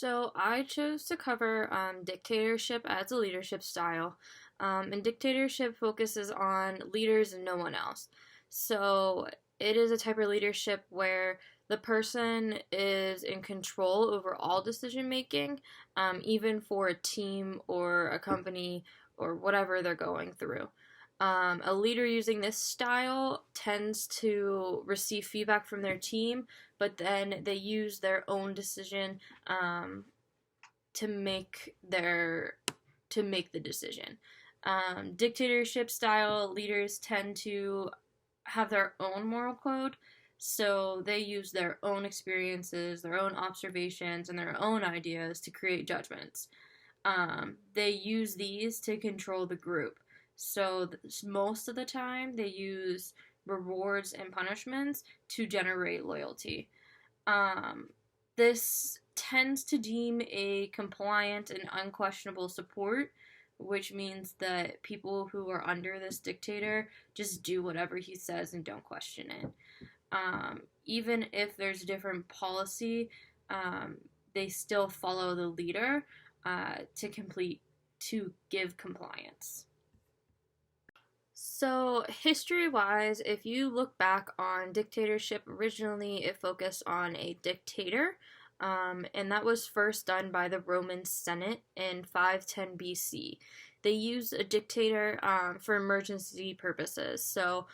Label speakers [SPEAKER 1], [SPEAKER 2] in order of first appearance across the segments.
[SPEAKER 1] So I chose to cover dictatorship as a leadership style, and dictatorship focuses on leaders and no one else. So it is a type of leadership where the person is in control over all decision making, even for a team or a company or whatever they're going through. A leader using this style tends to receive feedback from their team, but then they use their own decision um, to make the decision. Dictatorship style leaders tend to have their own moral code, so they use their own experiences, their own observations, and their own ideas to create judgments. They use these to control the group. So most of the time, they use rewards and punishments to generate loyalty. Um, this tends to deem a compliant and unquestionable support, which means that people who are under this dictator just do whatever he says and don't question it. Even if there's a different policy, they still follow the leader to give compliance. So, history wise, if you look back on dictatorship, originally it focused on a dictator, and that was first done by the Roman Senate in 510 BC. They used a dictator for emergency purposes, so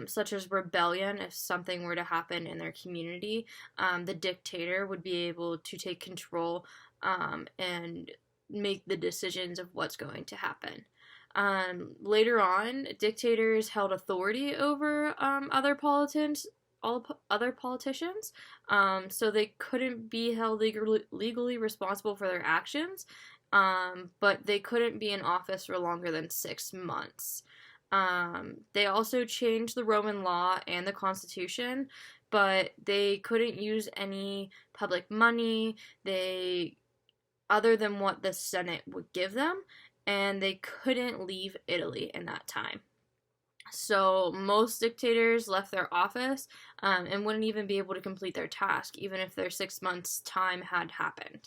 [SPEAKER 1] such as rebellion, if something were to happen in their community, the dictator would be able to take control and make the decisions of what's going to happen. Later on, dictators held authority over other politicians, so they couldn't be held legally responsible for their actions, but they couldn't be in office for longer than 6 months. They also changed the Roman law and the Constitution, but they couldn't use any public money other than what the Senate would give them, and they couldn't leave Italy in that time. So most dictators left their office and wouldn't even be able to complete their task, even if their 6 months' time had happened.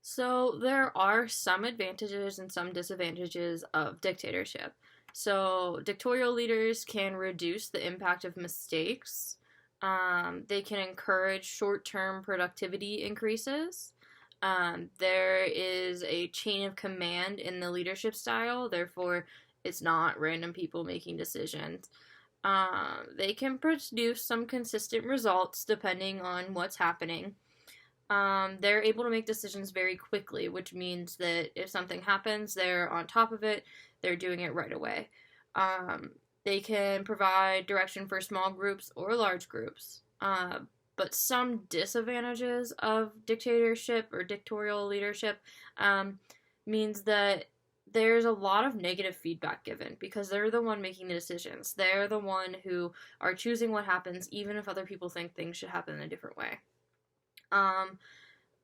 [SPEAKER 1] So there are some advantages and some disadvantages of dictatorship. So dictatorial leaders can reduce the impact of mistakes. They can encourage short-term productivity increases. There is a chain of command in the leadership style, therefore, it's not random people making decisions. They can produce some consistent results depending on what's happening. They're able to make decisions very quickly, which means that if something happens, they're on top of it, they're doing it right away. They can provide direction for small groups or large groups. But some disadvantages of dictatorship or dictatorial leadership means that there's a lot of negative feedback given because they're the one making the decisions. They're the one who are choosing what happens, even if other people think things should happen in a different way.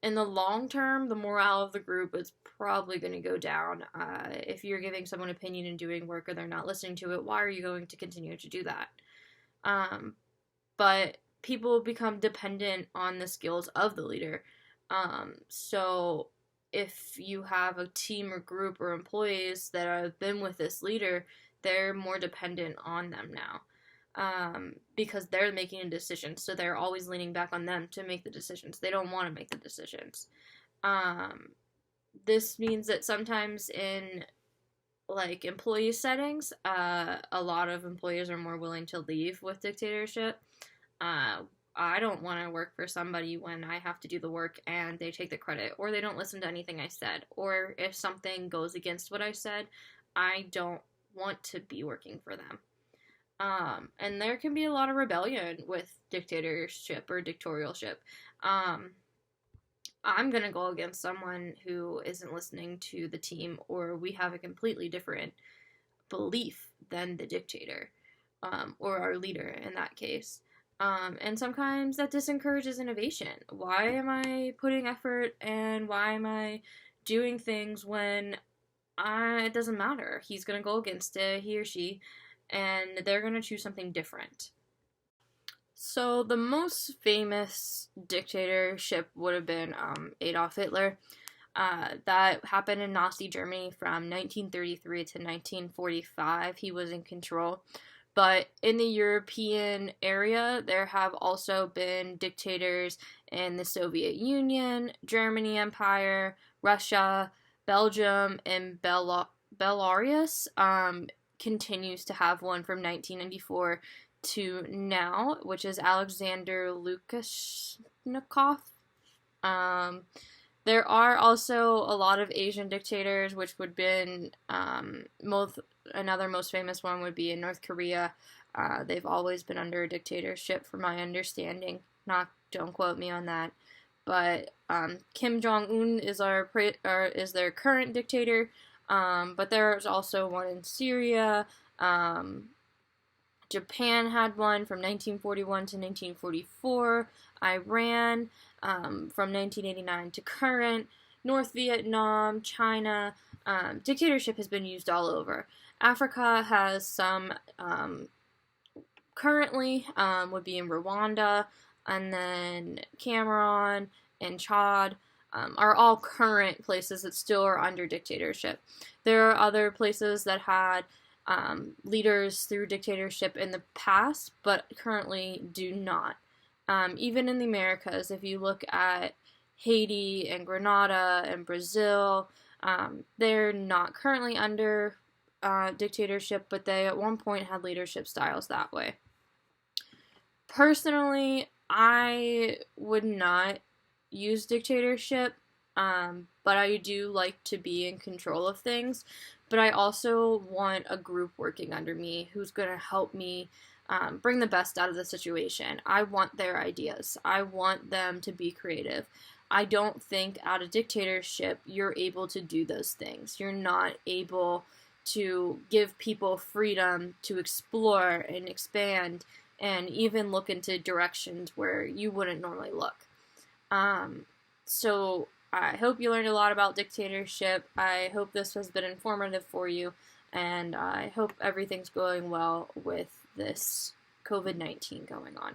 [SPEAKER 1] In the long term, the morale of the group is probably going to go down. If you're giving someone opinion and doing work or they're not listening to it, why are you going to continue to do that? But people become dependent on the skills of the leader. So if you have a team or group or employees that have been with this leader, they're more dependent on them now. Because they're making a decision, so they're always leaning back on them to make the decisions. They don't want to make the decisions. This means that sometimes in employee settings, a lot of employees are more willing to leave with dictatorship. I don't want to work for somebody when I have to do the work and they take the credit, or they don't listen to anything I said, or if something goes against what I said, I don't want to be working for them. And there can be a lot of rebellion with dictatorship or dictatorialship. I'm gonna go against someone who isn't listening to the team, or we have a completely different belief than the dictator, or our leader in that case. And sometimes that disencourages innovation. Why am I putting effort and why am I doing things when it doesn't matter? He's gonna go against it, he or she, and they're gonna choose something different. So the most famous dictatorship would have been Adolf Hitler. That happened in Nazi Germany from 1933 to 1945. He was in control. But in the European area, there have also been dictators in the Soviet Union, Germany Empire, Russia, Belgium, and Belarus. Continues to have one from 1994 to now, which is Alexander Lukashenko. Um, there are also a lot of Asian dictators, which would been another most famous one would be in North Korea. They've always been under a dictatorship, from my understanding. Not don't quote me on that, but Kim Jong Un is is their current dictator. But there's also one in Syria. Japan had one from 1941 to 1944. Iran from 1989 to current. North Vietnam, China. Dictatorship has been used all over. Africa has some currently, would be in Rwanda, and then Cameroon and Chad. Are all current places that still are under dictatorship. There are other places that had leaders through dictatorship in the past, but currently do not. Even in the Americas, if you look at Haiti and Grenada and Brazil, they're not currently under dictatorship, but they at one point had leadership styles that way. Personally, I would not use dictatorship, but I do like to be in control of things. But I also want a group working under me who's going to help me bring the best out of the situation. I want their ideas. I want them to be creative. I don't think out of dictatorship you're able to do those things. You're not able to give people freedom to explore and expand and even look into directions where you wouldn't normally look. So I hope you learned a lot about dictatorship. I hope this has been informative for you, and I hope everything's going well with this COVID-19 going on.